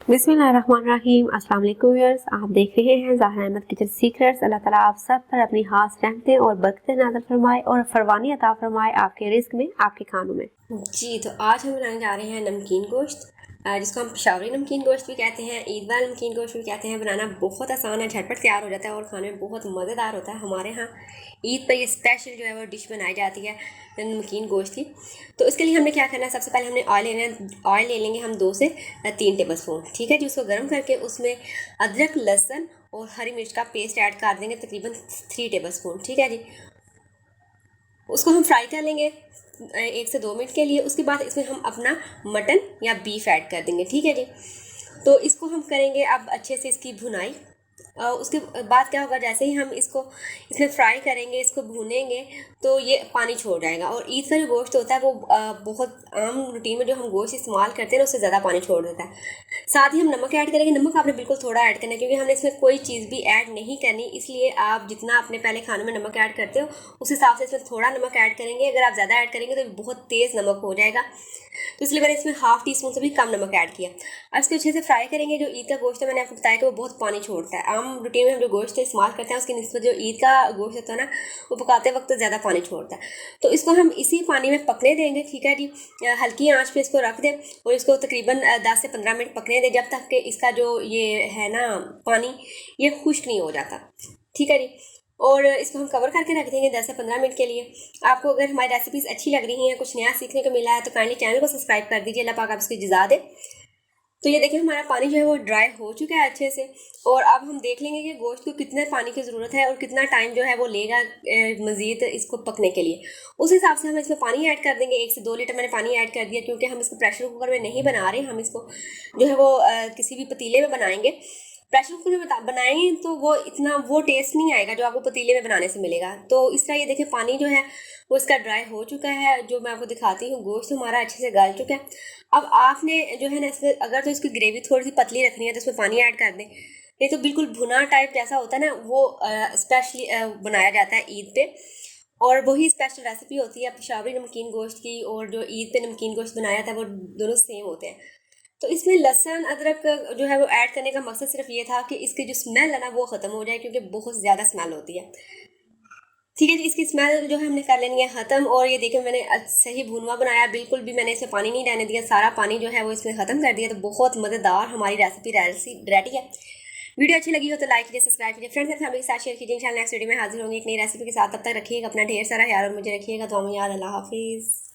बिस्मिल्लाहिर्रहमानिर्रहीम। अस्सलाम वालेकुम व्यूअर्स, आप देख रहे हैं ज़ाहरा अहमद किचन सीक्रेट्स। अल्लाह ताला आप सब पर अपनी खास रहमतें और बरकतें नाज़िल फरमाए और फरवानी अता फरमाए आपके रिस्क में, आपके खानों में। जी, तो आज हम बनाने जा रहे हैं नमकीन गोश्त, जिसको हम पेशावरी नमकीन गोश्त भी कहते हैं, ईद वाला नमकीन गोश्त भी कहते हैं। बनाना बहुत आसान है, झटपट तैयार हो जाता है और खाने में बहुत मज़ेदार होता है। हमारे यहाँ ईद पर ये स्पेशल जो है वो डिश बनाई जाती है नमकीन गोश्त की। तो इसके लिए हमने क्या करना है, सबसे पहले हमने ऑयल ले लेंगे हम 2 से 3 टेबल स्पून, ठीक है जी। उसको गर्म करके उसमें अदरक, लहसुन और हरी मिर्च का पेस्ट ऐड कर देंगे, तकरीबन 3 टेबल स्पून, ठीक है जी। उसको हम फ्राई कर लेंगे 1 से 2 मिनट के लिए। उसके बाद इसमें हम अपना मटन या बीफ ऐड कर देंगे, ठीक है जी। तो इसको हम करेंगे अब अच्छे से इसकी भुनाई। उसके बाद क्या होगा, जैसे ही हम इसको इसमें फ्राई करेंगे, इसको भूनेंगे, तो ये पानी छोड़ जाएगा। और ईद का जो गोश्त होता है वो बहुत आम रूटीन में जो हम गोश्त इस्तेमाल करते हैं ना, उससे ज़्यादा पानी छोड़ देता है। साथ ही हम नमक ऐड करेंगे। नमक आपने बिल्कुल थोड़ा ऐड करना है, क्योंकि हमने इसमें कोई चीज़ भी ऐड नहीं करनी, इसलिए आप जितना अपने पहले खाने में नमक ऐड करते हो उस हिसाब से इसमें थोड़ा नमक ऐड करेंगे। अगर आप ज़्यादा ऐड करेंगे तो बहुत तेज़ नमक हो जाएगा, तो इसलिए मैंने इसमें हाफ टी स्पून से भी कम नमक ऐड किया। अब इसको अच्छे से फ्राई करेंगे। जो ईद का गोश्त है, मैंने आपको बताया कि वो बहुत पानी छोड़ता है। आम रूटीन में हम जो गोश्त इस्तेमाल करते हैं उसकी निस्बत जो ईद का गोश्त होता है ना, वो पकाते वक्त ज़्यादा पानी छोड़ता है। तो इसको हम इसी पानी में पकने देंगे, ठीक है जी। हल्की आंच पे इसको रख दें और इसको तकरीबन 10 से 15 मिनट पकने दें, जब तक कि इसका जो ये है ना पानी, ये खुश्क नहीं हो जाता, ठीक है जी। और इसको हम कवर करके रख देंगे 10 से 15 मिनट के लिए। आपको अगर हमारी रेसिपीज़ अच्छी लग रही हैं, कुछ नया सीखने को मिला है, तो काइंडली चैनल को सब्सक्राइब कर दीजिए। अल्लाह पाक आप इसकी जज़ा दे। तो ये देखिए हमारा पानी जो है वो ड्राई हो चुका है अच्छे से। और अब हम देख लेंगे कि गोश्त को कितने पानी की ज़रूरत है और कितना टाइम जो है वो लेगा मज़ीद इसको पकने के लिए। उस हिसाब से हम इसमें पानी ऐड कर देंगे। 1 से 2 लीटर मैंने पानी ऐड कर दिया, क्योंकि हम इसको प्रेशर कुकर में नहीं बना रहे, हम इसको जो है वो किसी भी पतीले में बनाएंगे। प्रेशर कुकर में बनाएंगे तो वो इतना वो टेस्ट नहीं आएगा जो आपको पतीले में बनाने से मिलेगा। तो इस तरह ये देखिए पानी जो है वो इसका ड्राई हो चुका है। जो मैं आपको दिखाती हूँ, गोश्त हमारा अच्छे से गल चुका है। अब आपने जो है ना, इसमें अगर तो इसकी ग्रेवी थोड़ी सी पतली रखनी है तो इसमें पानी ऐड कर दें। ये तो बिल्कुल भुना टाइप जैसा होता है ना, वो स्पेशली बनाया जाता है ईद पे। और वही स्पेशल रेसिपी होती है पेशावरी नमकीन गोश्त की, और जो ईद पे नमकीन गोश्त बनाया था वो दोनों सेम होते हैं। तो इसमें लहसुन अदरक जो है वो ऐड करने का मकसद सिर्फ ये था कि इसकी जो स्मेल है ना वो ख़त्म हो जाए, क्योंकि बहुत ज़्यादा स्मेल होती है, ठीक है जी। इसकी स्मेल जो है हमने कर लेनी है ख़त्म। और ये देखिए मैंने सही भुनवा बनाया, बिल्कुल भी मैंने इसमें पानी नहीं रहने दिया, सारा पानी जो है वो इसमें ख़त्म कर दिया। तो बहुत मज़ेदार हमारी रेसिपी रेडी है। वीडियो अच्छी लगी हो तो लाइक कीजिए, सब्सक्राइब कीजिए, फ्रेंड्स एंड फैमिली के साथ शेयर कीजिए। इंशाल्लाह नेक्स्ट वीडियो में हाजिर होंगे एक नई रेसिपी के साथ। तब तक रखिएगा अपना ढेर सारा ख्याल और मुझे रखिएगा। तो हम याद। अल्लाह हाफिज़।